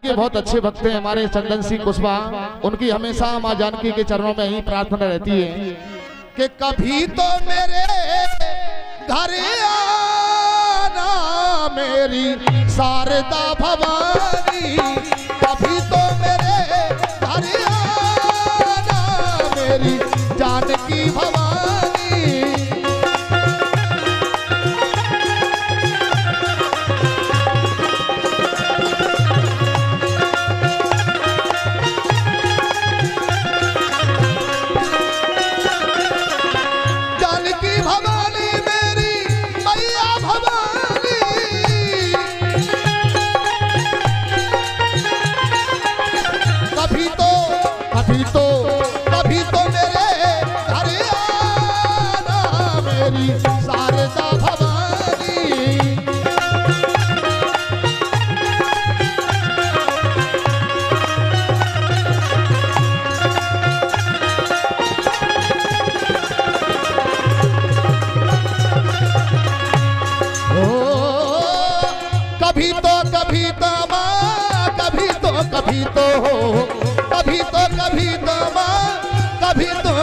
के बहुत अच्छे भक्त हैं हमारे चंदन सिंह कुशवाहा। उनकी हमेशा माँ जानकी के चरणों में ही प्रार्थना रहती है कि कभी तो मेरे घर आना मेरी शारदा भवानी, कभी तो मेरे घर आना मेरी जानकी भवानी।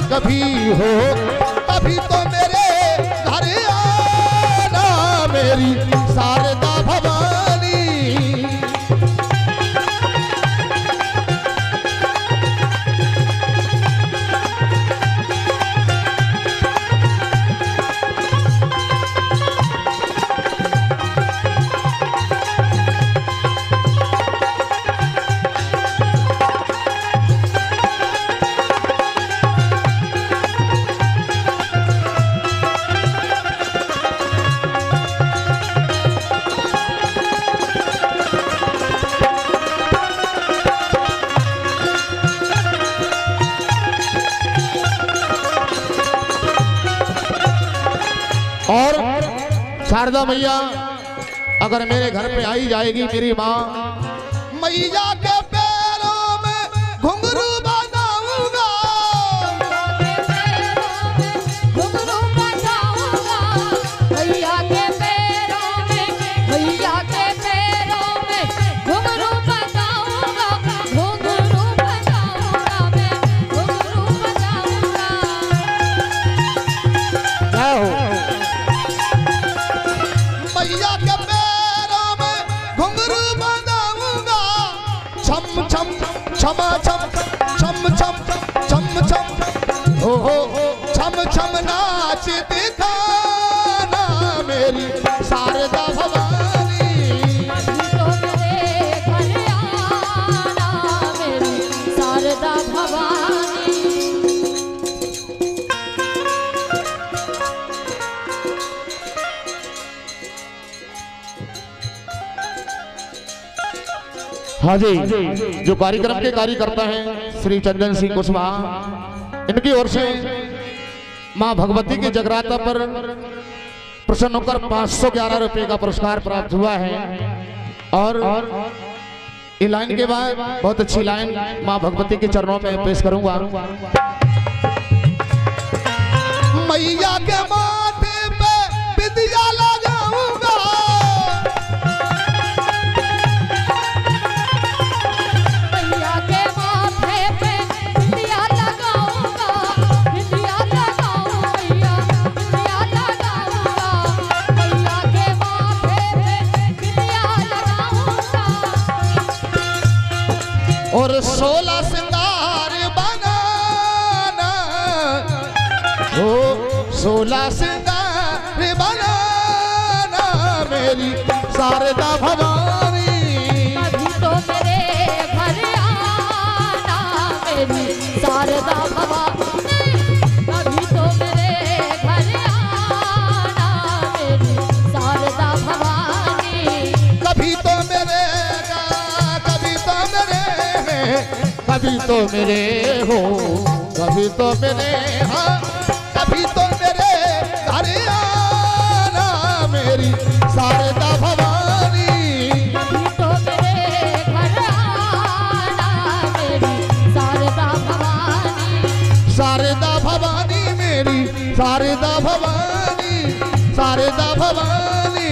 कभी हो कभी तो मेरे घर आना मेरी शारदा भवानी। और शारदा मैया अगर मेरे घर पे आई जाएगी मेरी माँ, मैया के पैरों में घुंघरू बनाऊंगा, घुंघरू बनाऊंगा मैया के पैरों में, मैया के पैरों में घुंघरू बनाऊंगा, घुंघरू बनाऊंगा मैं, घुंघरू बनाऊंगा। क्या हो मैया के पैरों में घुंघरू बनाऊंगा, छम छम छमा छम छम छम छम छम हो छम छम नाच दिखाना मेरी शारदा भवानी। तो मेरे घर आना मेरी शारदा भवानी। हाँ जी, जो कार्यक्रम के कार्यकर्ता हैं श्री चंदन सिंह कुशवाहा, इनकी ओर से मां भगवती के जगराता पर प्रसन्न होकर 511 रुपए का पुरस्कार प्राप्त हुआ है। और इस लाइन के बाद बहुत अच्छी लाइन मां भगवती के चरणों में पेश करूंगा। मैया के माथे पे विद्या लगाऊंगा, मैया के माथे पे बिंदिया लगाऊंगा, बिंदिया लगाऊंगा मैया, बिंदिया लगाऊंगा मैया के माथे पे बिंदिया लगाऊंगा। और 16 सिंगार बनाना, ओ 16 सिंगार बनाना मेरी शारदा भवानी। कभी तो मेरे घर आना मेरी शारदा भवानी, कभी तो मेरे घर आना मेरी शारदा भवानी। कभी तो मेरे कभी तो मेरे हो कभी तो मेरे हाँ कभी तो मेरे घर आना मेरी शारदा भवानी। कभी तो मेरे घर आना मेरी शारदा भवानी। शारदा भवानी मेरी शारदा भवानी, शारदा भवानी।